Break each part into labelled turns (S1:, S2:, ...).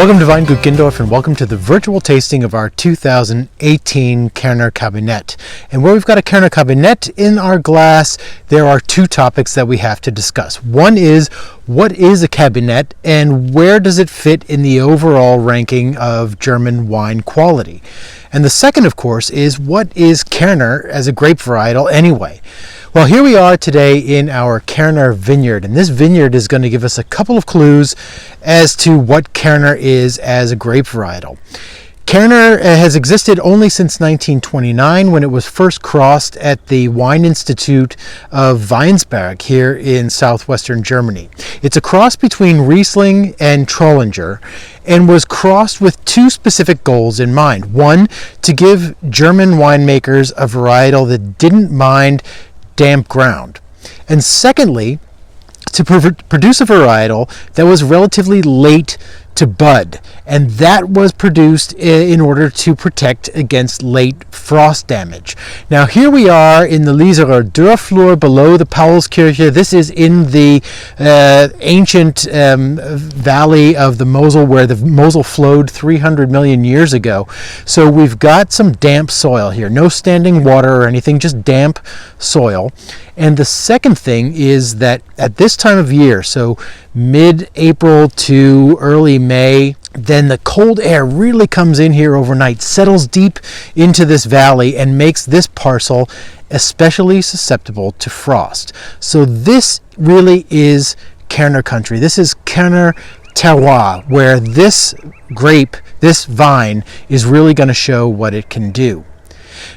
S1: Welcome to Weingut Gindorf and welcome to the virtual tasting of our 2018 Kerner Kabinett. And where we've got a Kerner Kabinett in our glass, there are two topics that we have to discuss. One is, what is a Kabinett and where does it fit in the overall ranking of German wine quality? And the second, of course, is what is Kerner as a grape varietal anyway? Well, here we are today in our Kerner vineyard, and this vineyard is going to give us a couple of clues as to what Kerner is as a grape varietal. Kerner has existed only since 1929 when it was first crossed at the Wine Institute of Weinsberg here in southwestern Germany. It's a cross between Riesling and Trollinger and was crossed with two specific goals in mind. One, to give German winemakers a varietal that didn't mind damp ground. And secondly, to produce a varietal that was relatively late to bud, and that was produced in order to protect against late frost damage. Now here we are in the Lieserer Dörflur below the Paulskirche. This is in the ancient valley of the Mosel where the Mosel flowed 300 million years ago. So we've got some damp soil here, no standing water or anything, just damp soil. And the second thing is that at this time of year, so mid-April to early May, then the cold air really comes in here overnight, settles deep into this valley, and makes this parcel especially susceptible to frost. So this really is Kerner country. This is Kerner terroir, where this grape, this vine, is really going to show what it can do.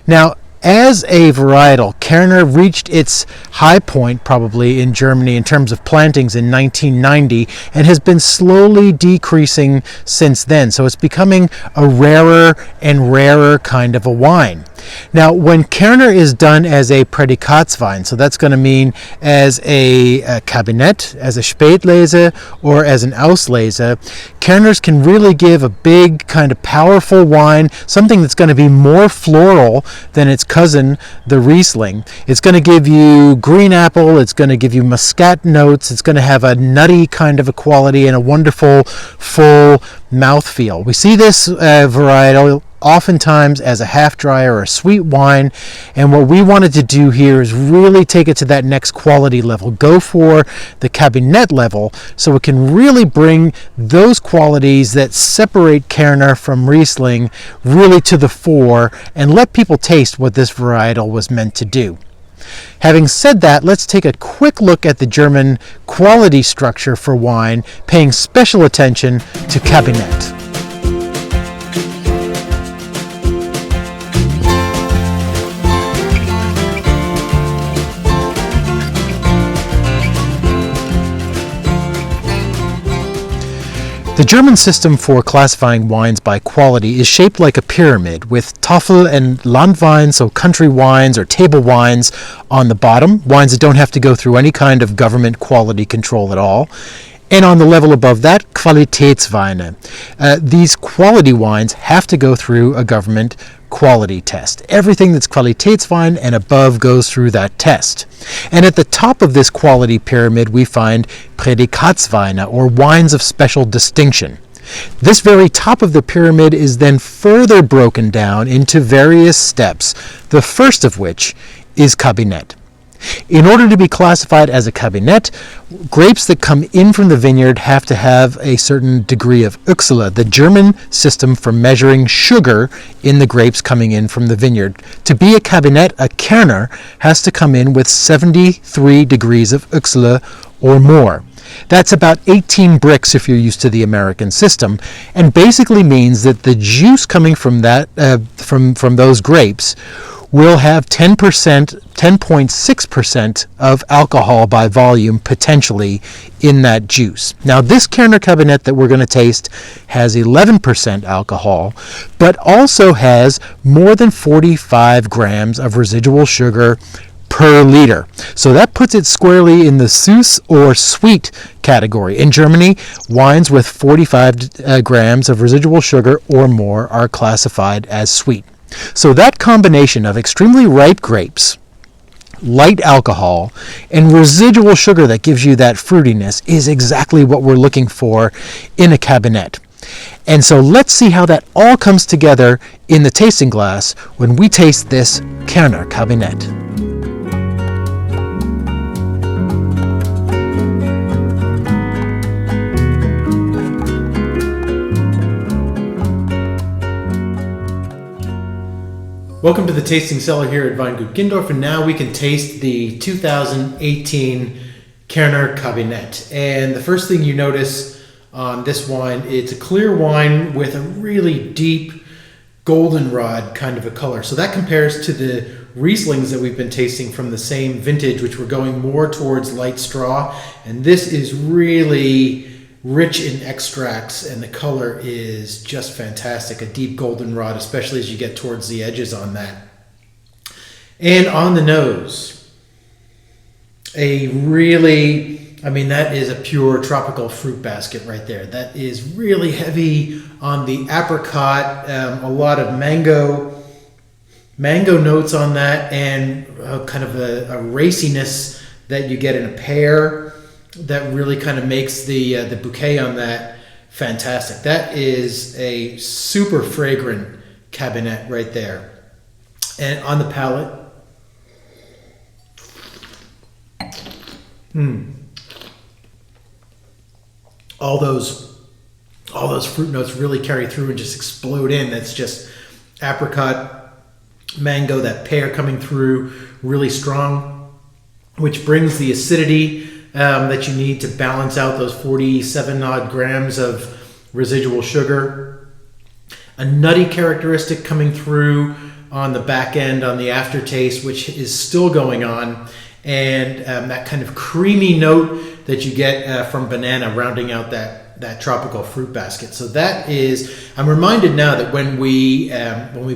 S1: Now, as a varietal, Kerner reached its high point probably in Germany in terms of plantings in 1990 and has been slowly decreasing since then. So it's becoming a rarer and rarer kind of a wine. Now, when Kerner is done as a Prädikatswein, so that's going to mean as a Kabinett, as a Spätlese, or as an Auslese, Kerners can really give a big, kind of powerful wine, something that's going to be more floral than its cousin, the Riesling. It's going to give you green apple, it's going to give you muscat notes, it's going to have a nutty kind of a quality and a wonderful, full mouthfeel. We see this varietal oftentimes as a half-dry or a sweet wine, and what we wanted to do here is really take it to that next quality level, go for the Kabinett level, so it can really bring those qualities that separate Kerner from Riesling really to the fore and let people taste what this varietal was meant to do. Having said that, let's take a quick look at the German quality structure for wine, paying special attention to Kabinett. The German system for classifying wines by quality is shaped like a pyramid, with Tafel and Landwein, so country wines or table wines, on the bottom, wines that don't have to go through any kind of government quality control at all. And on the level above that, Qualitätsweine. These quality wines have to go through a government quality test. Everything that's Qualitätswein and above goes through that test. And at the top of this quality pyramid, we find Prädikatsweine, or wines of special distinction. This very top of the pyramid is then further broken down into various steps, the first of which is Kabinett. In order to be classified as a Kabinett, grapes that come in from the vineyard have to have a certain degree of Öchsle, the German system for measuring sugar in the grapes coming in from the vineyard. To be a Kabinett, a Kerner has to come in with 73 degrees of Öchsle or more. That's about 18 bricks if you're used to the American system, and basically means that the juice coming from that from those grapes will have 10.6% of alcohol by volume potentially in that juice. Now, this Kerner Kabinett that we're going to taste has 11% alcohol, but also has more than 45 grams of residual sugar per liter. So that puts it squarely in the süß or sweet category. In Germany, wines with 45 grams of residual sugar or more are classified as sweet. So that combination of extremely ripe grapes, light alcohol, and residual sugar that gives you that fruitiness is exactly what we're looking for in a Kabinett. And so let's see how that all comes together in the tasting glass when we taste this Kerner Kabinett. Welcome to the tasting cellar here at Weingut Gindorf, and now we can taste the 2018 Kerner Kabinett. And the first thing you notice on this wine, it's a clear wine with a really deep goldenrod kind of a color. So that compares to the Rieslings that we've been tasting from the same vintage, which we're going more towards light straw. And this is really rich in extracts, and the color is just fantastic. A deep goldenrod, especially as you get towards the edges on that. And on the nose, a really, I mean, that is a pure tropical fruit basket right there. That is really heavy on the apricot, a lot of mango notes on that, and kind of a raciness that you get in a pear that really kind of makes the bouquet on that fantastic. That is a super fragrant Kabinett right there. And on the palate, all those fruit notes really carry through and just explode in. That's just apricot, mango, that pear coming through really strong, which brings the acidity that you need to balance out those 47 odd grams of residual sugar. A nutty characteristic coming through on the back end, on the aftertaste, which is still going on, and that kind of creamy note that you get from banana, rounding out that tropical fruit basket. So that is, I'm reminded now that when we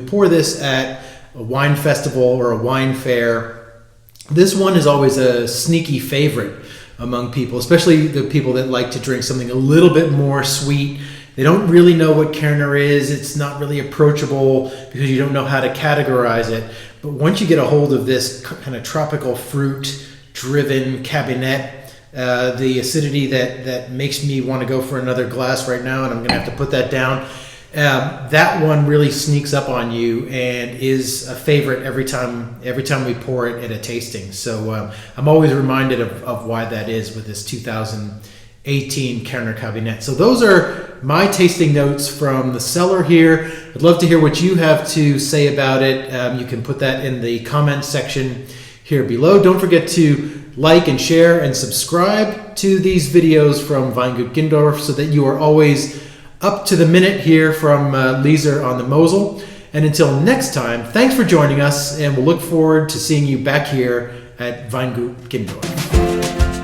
S1: pour this at a wine festival or a wine fair, this one is always a sneaky favorite among people, especially the people that like to drink something a little bit more sweet. They don't really know what Kerner is. It's not really approachable because you don't know how to categorize it. But once you get a hold of this kind of tropical fruit-driven Kabinett, the acidity that makes me want to go for another glass right now, and I'm going to have to put that down, that one really sneaks up on you and is a favorite every time we pour it at a tasting. So I'm always reminded of why that is with this 2018 Kerner Kabinett. So those are my tasting notes from the cellar here. I'd love to hear what you have to say about it. You can put that in the comments section here below. Don't forget to like and share and subscribe to these videos from Weingut Gindorf so that you are always up to the minute here from Leeser on the Mosel. And until next time, thanks for joining us, and we'll look forward to seeing you back here at Weingut Gindorf.